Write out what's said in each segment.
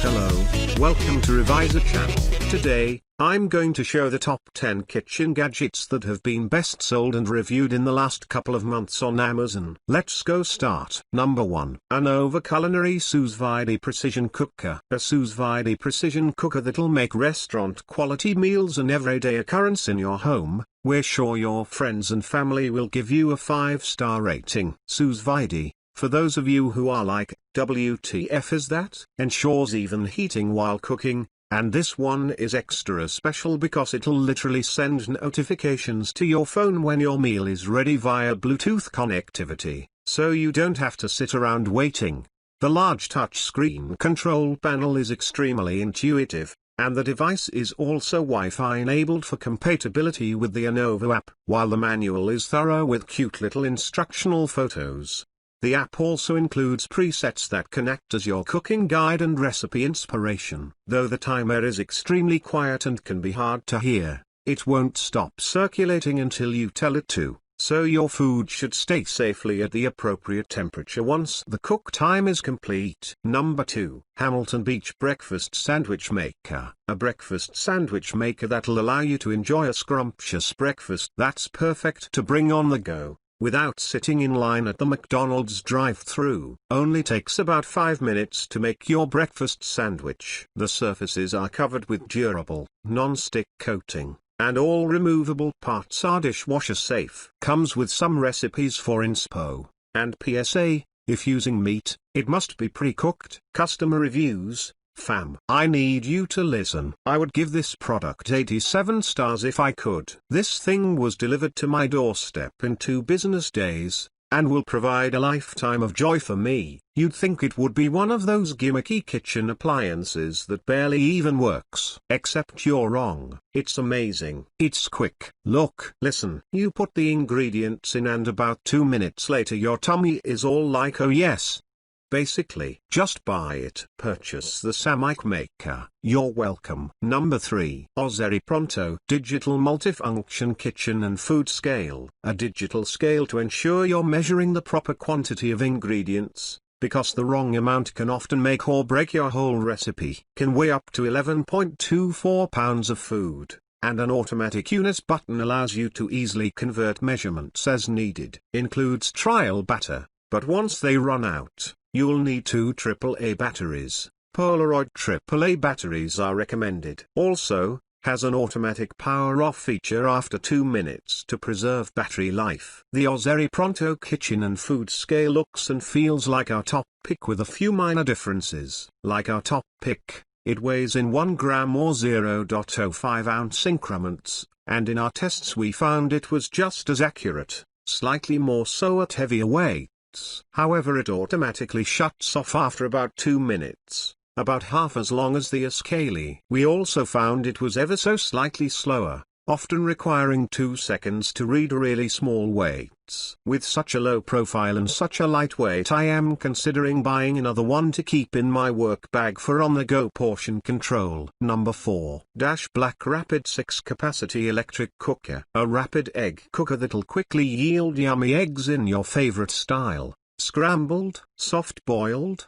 Hello, welcome to Revisor channel. Today, I'm going to show the top 10 kitchen gadgets that have been best sold and reviewed in the last couple of months on Amazon. Let's go start. Number 1. Anova Culinary Sous Vide Precision Cooker. A Sous Vide Precision Cooker that'll make restaurant quality meals an everyday occurrence in your home. We're sure your friends and family will give you a 5-star rating. Sous Vide, for those of you who are like, WTF is that? Ensures even heating while cooking. And this one is extra special because it'll literally send notifications to your phone when your meal is ready via Bluetooth connectivity, so you don't have to sit around waiting. The large touchscreen control panel is extremely intuitive, and the device is also Wi-Fi enabled for compatibility with the Anova app, while the manual is thorough with cute little instructional photos. The app also includes presets that can act as your cooking guide and recipe inspiration. Though the timer is extremely quiet and can be hard to hear, it won't stop circulating until you tell it to, so your food should stay safely at the appropriate temperature once the cook time is complete. Number 2. Hamilton Beach Breakfast Sandwich Maker. A breakfast sandwich maker that'll allow you to enjoy a scrumptious breakfast that's perfect to bring on the go, without sitting in line at the McDonald's drive-thru. Only takes about 5 minutes to make your breakfast sandwich. The surfaces are covered with durable, non-stick coating, and all removable parts are dishwasher safe. Comes with some recipes for inspo, and PSA, if using meat, it must be pre-cooked. Customer reviews. Fam, I need you to listen. I would give this product 87 stars if I could. This thing was delivered to my doorstep in 2 business days, and will provide a lifetime of joy for me. You'd think it would be one of those gimmicky kitchen appliances that barely even works. Except you're wrong. It's amazing. It's quick. Look, listen. You put the ingredients in and about 2 minutes later your tummy is all like, oh yes. Basically, just buy it. Purchase the Samic Maker. You're welcome. Number 3. Ozeri Pronto Digital Multifunction Kitchen and Food Scale. A digital scale to ensure you're measuring the proper quantity of ingredients, because the wrong amount can often make or break your whole recipe. Can weigh up to 11.24 pounds of food, and an automatic unit button allows you to easily convert measurements as needed. Includes trial batter, but once they run out, you'll need 2 AAA batteries. Polaroid AAA batteries are recommended. Also, has an automatic power off feature after 2 minutes to preserve battery life. The Ozeri Pronto Kitchen and Food Scale looks and feels like our top pick with a few minor differences. Like our top pick, it weighs in 1 gram or 0.05 ounce increments, and in our tests we found it was just as accurate, slightly more so at heavier weight. However, it automatically shuts off after about 2 minutes, about half as long as the Ozeri. We also found it was ever so slightly slower, often requiring 2 seconds to read really small weights. With such a low profile and such a lightweight, I am considering buying another one to keep in my work bag for on-the-go portion control. Number 4. Black Rapid 6-Capacity Electric Cooker. A rapid egg cooker that'll quickly yield yummy eggs in your favorite style: scrambled, soft-boiled.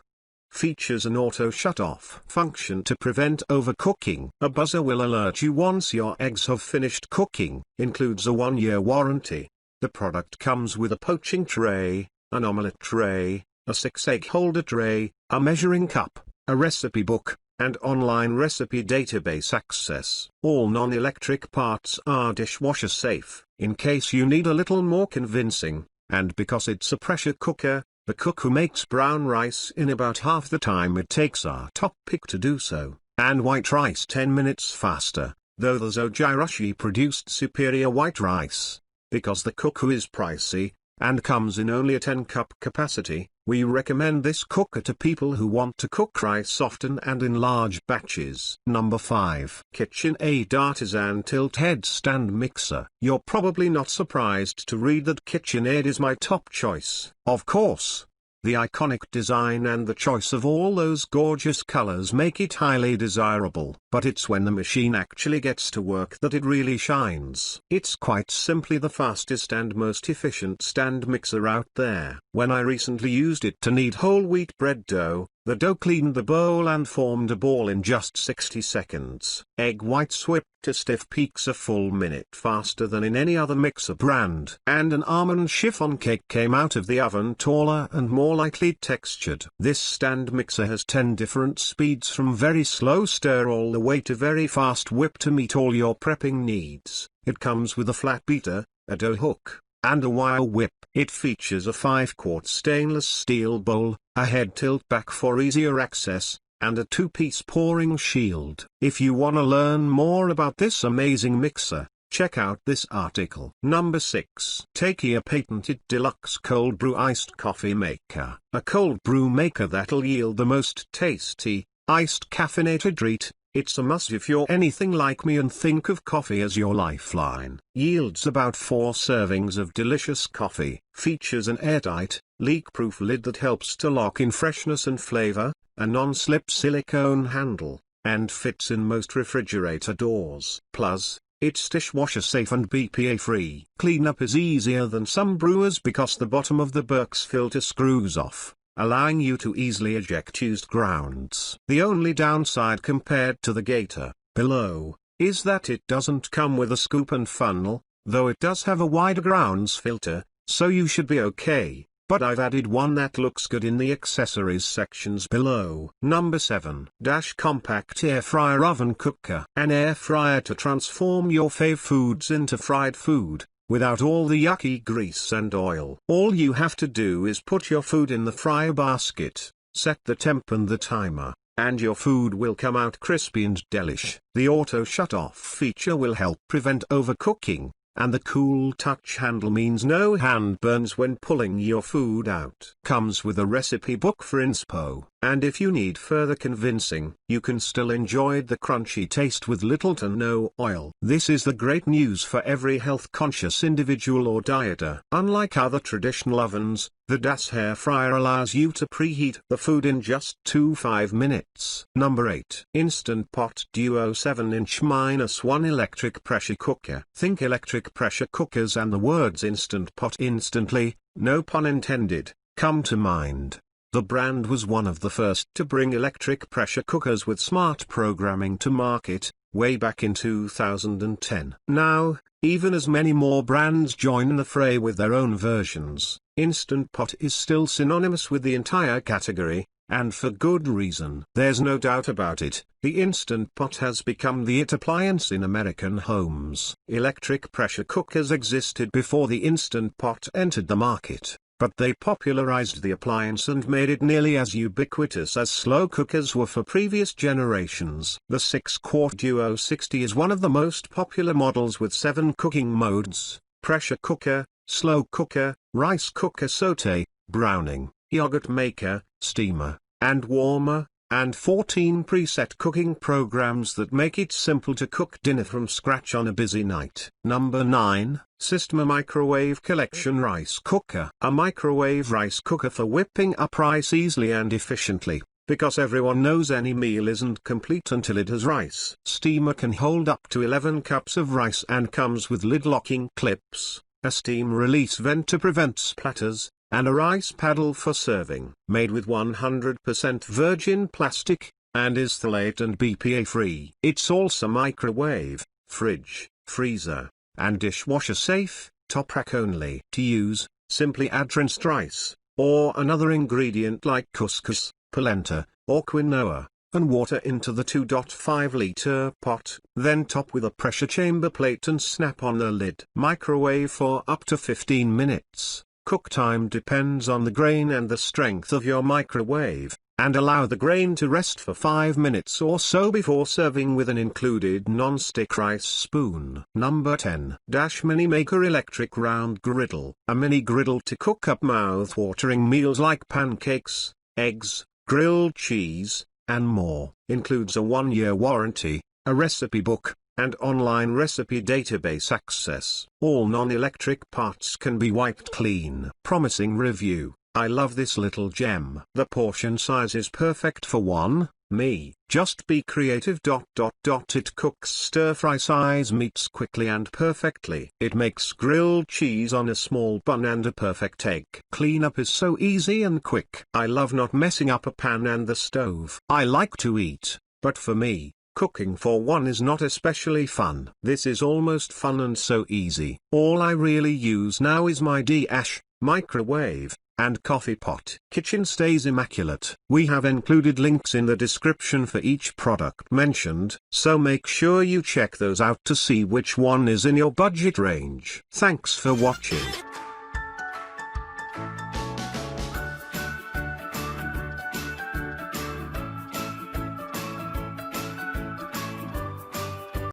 Features an auto shut-off function to prevent overcooking. A buzzer will alert you once your eggs have finished cooking. Includes a 1-year warranty. The product comes with a poaching tray, an omelette tray, a 6-egg holder tray, a measuring cup, a recipe book, and online recipe database access. All non-electric parts are dishwasher safe, in case you need a little more convincing, and because it's a pressure cooker, the cooker makes brown rice in about half the time it takes our top pick to do so, and white rice 10 minutes faster, though the Ozeri produced superior white rice. Because the cooker is pricey, and comes in only a 10-cup capacity, we recommend this cooker to people who want to cook rice often and in large batches. Number 5. KitchenAid Artisan Tilt Head Stand Mixer. You're probably not surprised to read that KitchenAid is my top choice. Of course. The iconic design and the choice of all those gorgeous colors make it highly desirable. But it's when the machine actually gets to work that it really shines. It's quite simply the fastest and most efficient stand mixer out there. When I recently used it to knead whole wheat bread dough, The dough cleaned the bowl and formed a ball in just 60 seconds. Egg whites whipped to stiff peaks a full minute faster than in any other mixer brand. And an almond chiffon cake came out of the oven taller and more lightly textured. This stand mixer has 10 different speeds from very slow stir all the way to very fast whip to meet all your prepping needs. It comes with a flat beater, a dough hook, and a wire whip. It features a 5-quart stainless steel bowl, a head tilt back for easier access, and a 2-piece pouring shield. If you want to learn more about this amazing mixer, check out this article. Number 6. Takeya patented Deluxe cold brew iced coffee maker. A cold brew maker that'll yield the most tasty, iced caffeinated treat. It's a must if you're anything like me and think of coffee as your lifeline. Yields about 4 servings of delicious coffee. Features an airtight, leak-proof lid that helps to lock in freshness and flavor, a non-slip silicone handle, and fits in most refrigerator doors. Plus, it's dishwasher safe and BPA free. Cleanup is easier than some brewers because the bottom of the Berks filter screws off, allowing you to easily eject used grounds. The only downside compared to the Gator, below, is that it doesn't come with a scoop and funnel, though it does have a wider grounds filter, so you should be okay. But I've added one that looks good in the accessories sections below. Number 7. Compact Air Fryer Oven Cooker. An air fryer to transform your fave foods into fried food, without all the yucky grease and oil. All you have to do is put your food in the fryer basket, set the temp and the timer, and your food will come out crispy and delish. The auto shut-off feature will help prevent overcooking, and the cool touch handle means no hand burns when pulling your food out. Comes with a recipe book for inspo, and if you need further convincing, you can still enjoy the crunchy taste with little to no oil. This is the great news for every health-conscious individual or dieter. Unlike other traditional ovens, the Das air fryer allows you to preheat the food in just 5 minutes. Number 8. Instant Pot Duo 7-inch-1 electric pressure cooker. Think electric pressure cookers and the words Instant Pot instantly, no pun intended, come to mind. The brand was one of the first to bring electric pressure cookers with smart programming to market, way back in 2010. Now, even as many more brands join the fray with their own versions, Instant Pot is still synonymous with the entire category, and for good reason. There's no doubt about it, the Instant Pot has become the it appliance in American homes. Electric pressure cookers existed before the Instant Pot entered the market, but they popularized the appliance and made it nearly as ubiquitous as slow cookers were for previous generations. The 6-quart Duo 60 is one of the most popular models with 7 cooking modes: pressure cooker, slow cooker, rice cooker, saute, browning, yogurt maker, steamer, and warmer, and 14 preset cooking programs that make it simple to cook dinner from scratch on a busy night. Number 9. Sistema Microwave Collection Rice Cooker. A microwave rice cooker for whipping up rice easily and efficiently, because everyone knows any meal isn't complete until it has rice. Steamer can hold up to 11 cups of rice and comes with lid locking clips, a steam release vent to prevent splatters, and a rice paddle for serving. Made with 100% virgin plastic, and is phthalate and BPA free. It's also microwave, fridge, freezer, and dishwasher safe, top rack only. To use, simply add rinsed rice, or another ingredient like couscous, polenta, or quinoa, and water into the 2.5-liter pot, then top with a pressure chamber plate and snap on the lid. Microwave for up to 15 minutes. Cook time depends on the grain and the strength of your microwave, and allow the grain to rest for 5 minutes or so before serving with an included non-stick rice spoon. Number 10. Mini Maker Electric Round Griddle. A mini griddle to cook up mouth-watering meals like pancakes, eggs, grilled cheese, and more. Includes a 1-year warranty, a recipe book, and online recipe database access. All non-electric parts can be wiped clean. Promising review. I love this little gem. The portion size is perfect for one, Me, just be creative. It cooks stir-fry size meats quickly and perfectly. It makes grilled cheese on a small bun and a perfect egg. Cleanup is so easy and quick. I love not messing up a pan and the stove. I like to eat, but for me, cooking for one is not especially fun. This is almost fun and so easy. All I really use now is my dash, microwave, and coffee pot. Kitchen stays immaculate. We have included links in the description for each product mentioned, so make sure you check those out to see which one is in your budget range. Thanks for watching.